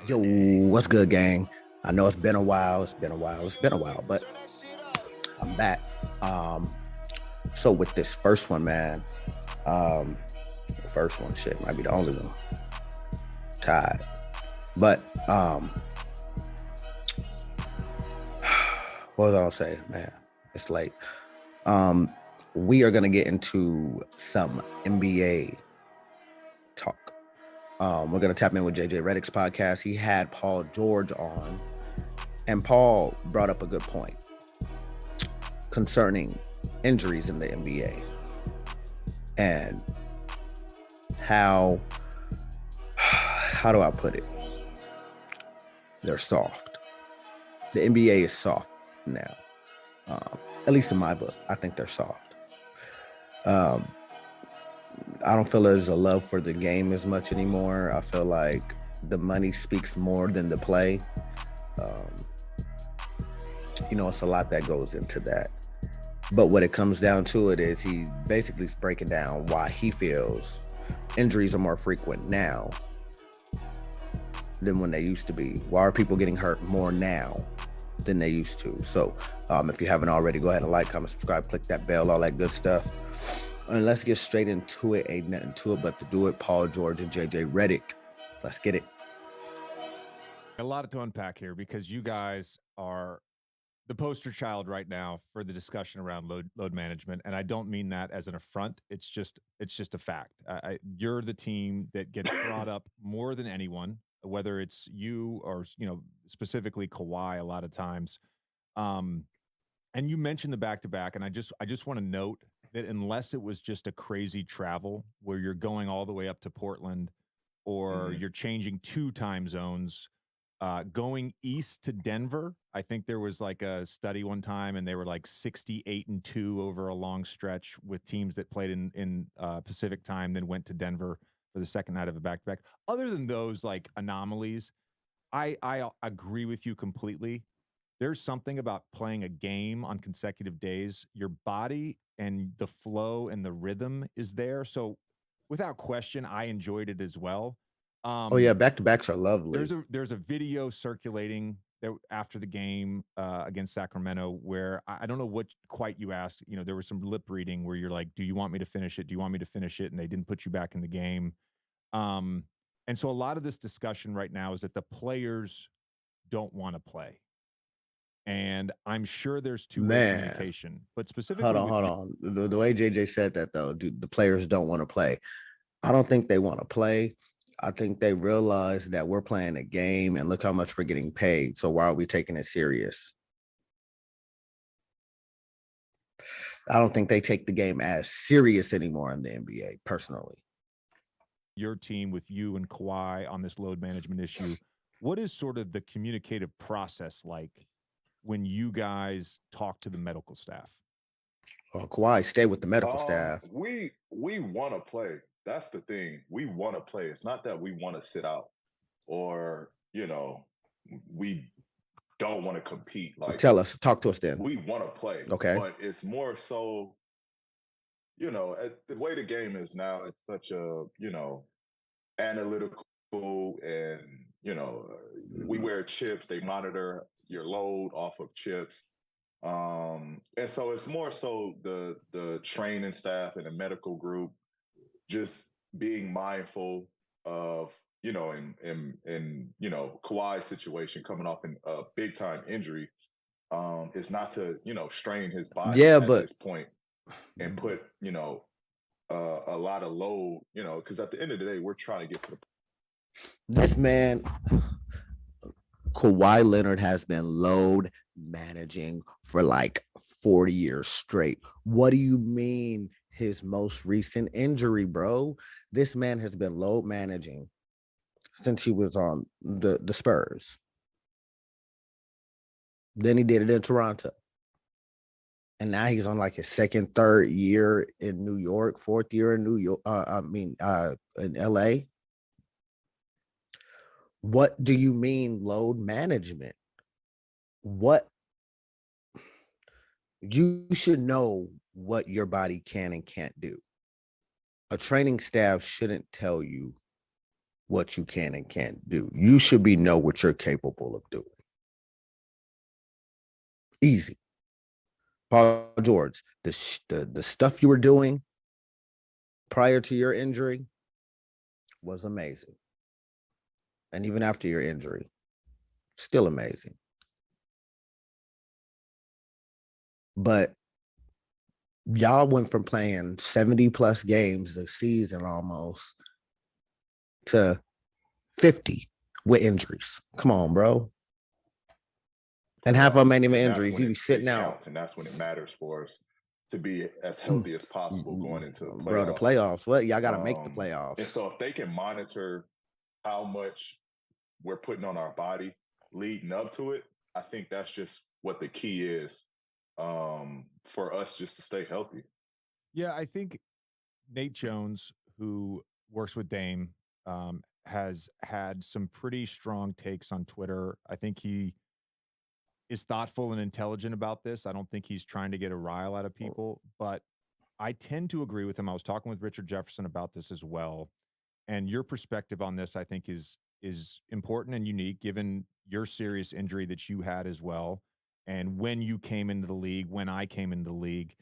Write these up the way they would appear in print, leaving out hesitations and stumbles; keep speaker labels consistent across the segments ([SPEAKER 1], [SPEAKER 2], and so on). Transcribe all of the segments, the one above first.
[SPEAKER 1] Yo, what's good, gang? I know it's been a while. But I'm back. Um, so with this first one, man, the first one, shit, might be the only one tied. But what was I gonna say, man? It's late. Um, we are gonna get into some NBA talk. We're gonna tap in with Redick's podcast. He had Paul George on, and Paul brought up a good point concerning injuries in the NBA and how do I put it? They're soft. The NBA is soft now. At least in my book, I think they're soft. I don't feel there's a love for the game as much anymore. I feel like the money speaks more than the play. It's a lot that goes into that. But what it comes down to it is he basically is breaking down why he feels injuries are more frequent now than when they used to be. Why are people getting hurt more now than they used to? So if you haven't already, go ahead and like, comment, subscribe, click that bell, all that good stuff. And let's get straight into it. Ain't nothing to it but to do it. Paul George and Redick. Let's get it.
[SPEAKER 2] A lot to unpack here because you guys are the poster child right now for the discussion around load management, and I don't mean that as an affront. It's just a fact. You're the team that gets brought up more than anyone, whether it's you or specifically Kawhi. A lot of times, and you mentioned the back to back, and I just want to note that unless it was just a crazy travel where you're going all the way up to Portland, or you're changing 2 time zones. Going east to Denver, I think there was like a study one time, and they were like 68-2 over a long stretch with teams that played in Pacific time, then went to Denver for the second night of a back to back. Other than those like anomalies, I agree with you completely. There's something about playing a game on consecutive days. Your body and the flow and the rhythm is there. So, without question, I enjoyed it as well.
[SPEAKER 1] Oh yeah, back to backs are lovely.
[SPEAKER 2] There's a video circulating that after the game against Sacramento where I don't know what quite you asked. There was some lip reading where you're like, "Do you want me to finish it? Do you want me to finish it?" And they didn't put you back in the game. Um, and so a lot of this discussion right now is that the players don't want to play, and I'm sure there's two-way communication, but specifically with
[SPEAKER 1] hold
[SPEAKER 2] you.
[SPEAKER 1] on. The way JJ said that though, the players don't want to play. I don't think they want to play. I think they realize that we're playing a game and look how much we're getting paid. So why are we taking it serious? I don't think they take the game as serious anymore in the NBA, personally.
[SPEAKER 2] Your team with you and Kawhi on this load management issue, what is sort of the communicative process like when you guys talk to the medical staff?
[SPEAKER 1] Well, Kawhi, stay with the medical staff.
[SPEAKER 3] We want to play. That's the thing. We want to play. It's not that we want to sit out or we don't want to compete. Like,
[SPEAKER 1] Talk to us then.
[SPEAKER 3] we want to play.
[SPEAKER 1] Okay.
[SPEAKER 3] But it's more so, the way the game is now, it's such a, analytical, and we wear chips. They monitor your load off of chips. And so it's more so the training staff and the medical group just being mindful of Kawhi's situation coming off a big time injury, is not to strain his body at this point and put a lot of load, because at the end of the day we're trying to get to the.
[SPEAKER 1] This man, Kawhi Leonard, has been load managing for like 40 years straight. What do you mean his most recent injury, bro? This man has been load managing since he was on the Spurs. Then he did it in Toronto. And now he's on like his second, third year in New York, fourth year in New York. In LA. What do you mean load management? What you should know what your body can and can't do. A training staff shouldn't tell you what you can and can't do. You should know what you're capable of doing. Easy. Paul George, the stuff you were doing prior to your injury was amazing. And even after your injury, still amazing. But y'all went from playing 70 plus games a season almost to 50 with injuries. Come on, bro. And half of them ain't even injuries. You be sitting out.
[SPEAKER 3] And that's when it matters for us to be as healthy as possible going into the playoffs.
[SPEAKER 1] Bro, the playoffs. What? Y'all got to make the playoffs.
[SPEAKER 3] And so if they can monitor how much we're putting on our body leading up to it, I think that's just what the key is for us just to stay healthy.
[SPEAKER 2] Yeah, I think Nate Jones, who works with Dame, has had some pretty strong takes on Twitter. I think he is thoughtful and intelligent about this. I don't think he's trying to get a rile out of people, but I tend to agree with him. I was talking with Richard Jefferson about this as well. And your perspective on this, I think, is important and unique given your serious injury that you had as well. And when you came into the league, when I came into the league.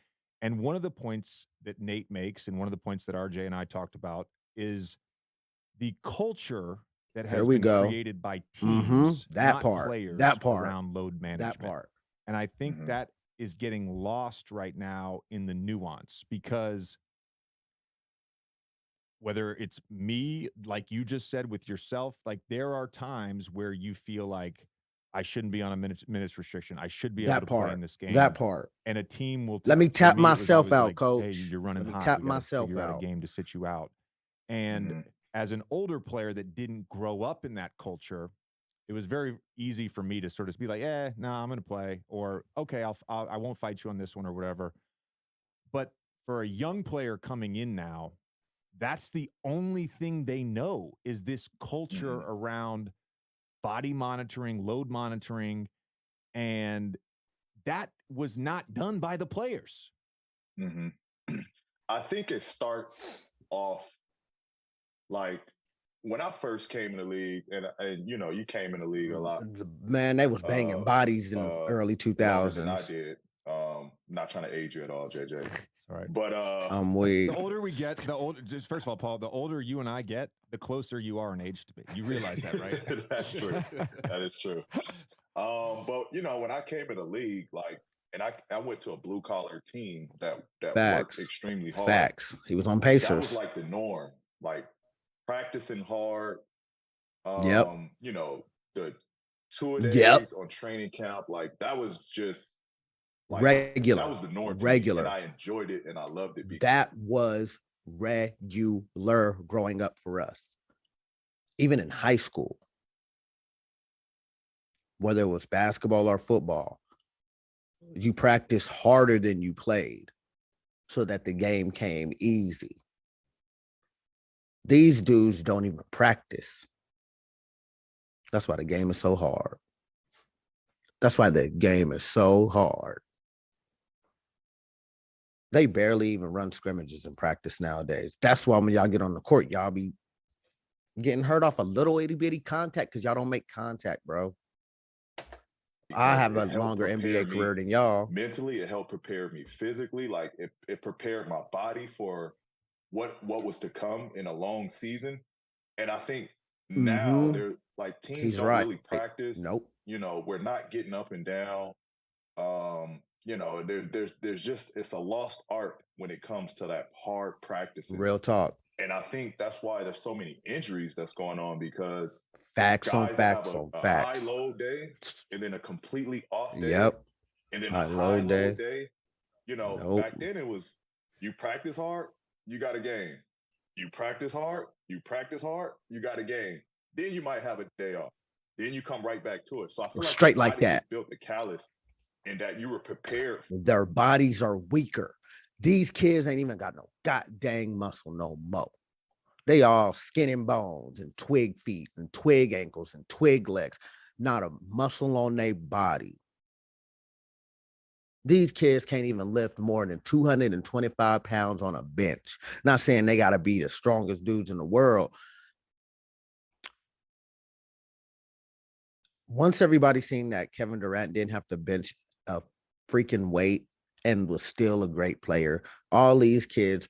[SPEAKER 2] And one of the points that Nate makes, and one of the points that RJ and I talked about, is the culture that has been created by teams, not players, around load management.
[SPEAKER 1] That part.
[SPEAKER 2] And I think that is getting lost right now in the nuance, because whether it's me, like you just said with yourself, like there are times where you feel like I shouldn't be on a minutes restriction. I should be able to play in this game.
[SPEAKER 1] That part.
[SPEAKER 2] And a team will
[SPEAKER 1] let me tap myself out, coach.
[SPEAKER 2] Hey, you're running hot.
[SPEAKER 1] Tap myself
[SPEAKER 2] figure out a game to sit you out. And as an older player that didn't grow up in that culture, it was very easy for me to sort of be like, no, I'm going to play, or okay, I won't fight you on this one or whatever. But for a young player coming in now, that's the only thing they know is this culture around body monitoring, load monitoring, and that was not done by the players.
[SPEAKER 3] I think it starts off like when I first came in the league, and you know, you came in the league a lot.
[SPEAKER 1] Man, they was banging bodies in the early 2000s.
[SPEAKER 3] Than I did. Not trying to age you at all, JJ.
[SPEAKER 2] All right.
[SPEAKER 3] But
[SPEAKER 2] the older we get, the older. Just first of all, Paul, the older you and I get, the closer you are in age to me. You realize that, right?
[SPEAKER 3] That's true. That is true. But you know, when I came in the league, like, and I went to a blue collar team that worked extremely hard.
[SPEAKER 1] Facts. He was on Pacers.
[SPEAKER 3] That was like the norm. Like practicing hard. You know, the 2 days on training camp, like that was just. Like,
[SPEAKER 1] regular.
[SPEAKER 3] That was the norm.
[SPEAKER 1] Regular.
[SPEAKER 3] And I enjoyed it and I loved it.
[SPEAKER 1] That was regular growing up for us. Even in high school. Whether it was basketball or football, you practiced harder than you played so that the game came easy. These dudes don't even practice. That's why the game is so hard. That's why the game is so hard. They barely even run scrimmages in practice nowadays. That's why when y'all get on the court, y'all be getting hurt off a little itty bitty contact because y'all don't make contact, bro. I have a longer NBA career than y'all.
[SPEAKER 3] Mentally, it helped prepare me. Physically, like it prepared my body for what was to come in a long season. And I think now they're like teams don't really practice.
[SPEAKER 1] Nope.
[SPEAKER 3] You know, we're not getting up and down. You know, there's just, it's a lost art when it comes to that hard practicing.
[SPEAKER 1] Real talk.
[SPEAKER 3] And I think that's why there's so many injuries that's going on, because
[SPEAKER 1] facts on facts
[SPEAKER 3] have
[SPEAKER 1] on
[SPEAKER 3] a
[SPEAKER 1] facts.
[SPEAKER 3] high load day and then a completely off day.
[SPEAKER 1] Yep.
[SPEAKER 3] And then a high low day. You know, back then it was you practice hard, you got a game. You practice hard, you got a game. Then you might have a day off. Then you come right back to it. So I feel
[SPEAKER 1] straight like that.
[SPEAKER 3] Built the callus. And that you were prepared.
[SPEAKER 1] Their bodies are weaker. These kids ain't even got no goddamn muscle no more. They all skin and bones and twig feet and twig ankles and twig legs. Not a muscle on their body. These kids can't even lift more than 225 pounds on a bench. Not saying they got to be the strongest dudes in the world, once everybody seen that Kevin Durant didn't have to bench a freaking weight and was still a great player, all these kids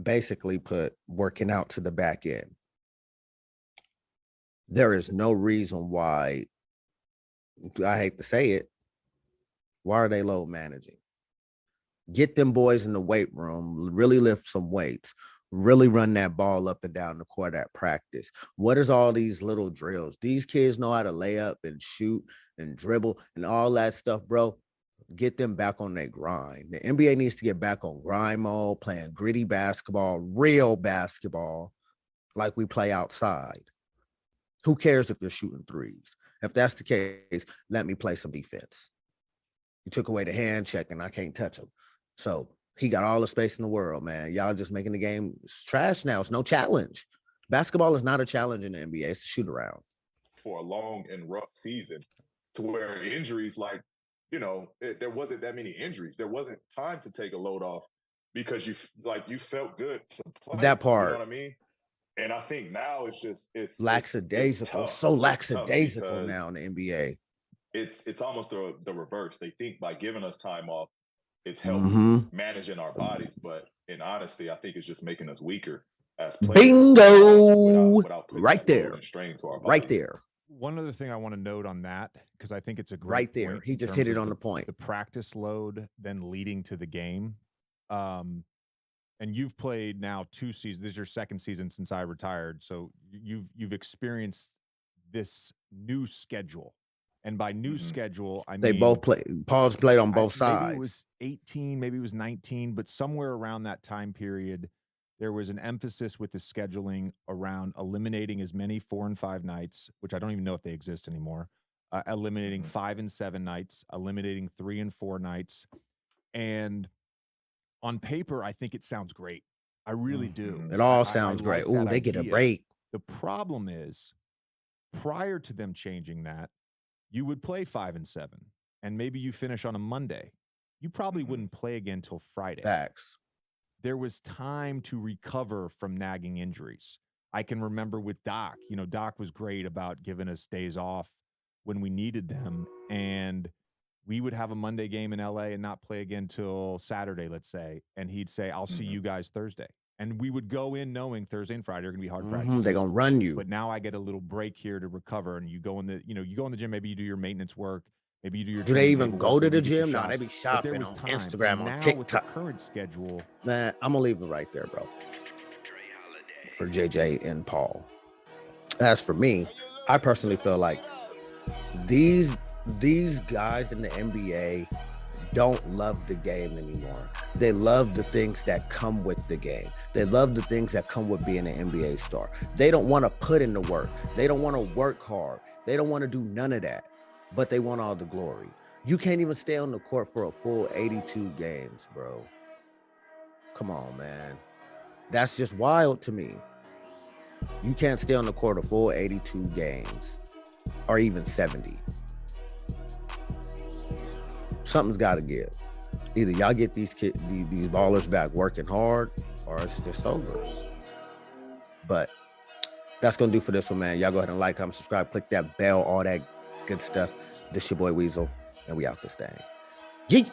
[SPEAKER 1] basically put working out to the back end. There is no reason why, I hate to say it, why are they load managing? Get them boys in the weight room, really lift some weights, really run that ball up and down the court at practice. What is all these little drills? These kids know how to lay up and shoot and dribble and all that stuff, bro. Get them back on their grind. The NBA needs to get back on grind mode, playing gritty basketball, real basketball, like we play outside. Who cares if you're shooting threes? If that's the case, let me play some defense. You took away the hand check and I can't touch him. So he got all the space in the world, man. Y'all just making the game trash now. It's no challenge. Basketball is not a challenge in the NBA. It's a shoot around.
[SPEAKER 3] For a long and rough season, to where injuries, like, there wasn't that many injuries. There wasn't time to take a load off because you felt good to play.
[SPEAKER 1] That part.
[SPEAKER 3] You know what I mean? And I think now it's
[SPEAKER 1] lackadaisical.
[SPEAKER 3] It's
[SPEAKER 1] so lackadaisical now in the NBA.
[SPEAKER 3] It's almost the reverse. They think by giving us time off, it's helped managing our bodies. But in honesty, I think it's just making us weaker as players.
[SPEAKER 1] Bingo!
[SPEAKER 3] Without
[SPEAKER 1] right there.
[SPEAKER 3] And strain to our bodies.
[SPEAKER 1] Right there.
[SPEAKER 2] One other thing I want to note on that, because I think it's a great
[SPEAKER 1] right there.
[SPEAKER 2] point
[SPEAKER 1] He just hit it on the point.
[SPEAKER 2] The practice load then leading to the game. And you've played now 2 seasons. This is your second season since I retired. So you've experienced this new schedule. And by new schedule, I mean
[SPEAKER 1] they both play. Paul's played on both sides.
[SPEAKER 2] Maybe it was 18, maybe it was 19, but somewhere around that time period, there was an emphasis with the scheduling around eliminating as many 4 and 5 nights, which I don't even know if they exist anymore. Eliminating 5 and 7 nights, eliminating 3 and 4 nights, and on paper, I think it sounds great. I really do.
[SPEAKER 1] It all sounds great. Oh, they get a break.
[SPEAKER 2] The problem is, prior to them changing that, you would play 5 and 7, and maybe you finish on a Monday. You probably wouldn't play again till Friday.
[SPEAKER 1] Facts.
[SPEAKER 2] There was time to recover from nagging injuries. I can remember with Doc. Doc was great about giving us days off when we needed them, and we would have a Monday game in LA and not play again till Saturday, let's say. And he'd say, I'll see you guys Thursday. And we would go in knowing Thursday and Friday are going to be hard practices.
[SPEAKER 1] They're going to run you.
[SPEAKER 2] But now I get a little break here to recover. And you go in the gym, maybe you do your maintenance work. Maybe you do your
[SPEAKER 1] Do they even go to the gym? No, they be shopping on Instagram, on TikTok.
[SPEAKER 2] With the current schedule.
[SPEAKER 1] Man, I'm going to leave it right there, bro. For JJ and Paul. As for me, I personally feel like these guys in the NBA don't love the game anymore. They love the things that come with the game. They love the things that come with being an NBA star. They don't want to put in the work. They don't want to work hard. They don't want to do none of that, but they want all the glory. You can't even stay on the court for a full 82 games, bro. Come on, man. That's just wild to me. You can't stay on the court a full 82 games or even 70. Something's got to give. Either y'all get these ballers back working hard, or it's just over. But that's gonna do for this one, man. Y'all go ahead and like, comment, subscribe, click that bell, all that good stuff. This your boy Weasel, and we out this thing. Yeet.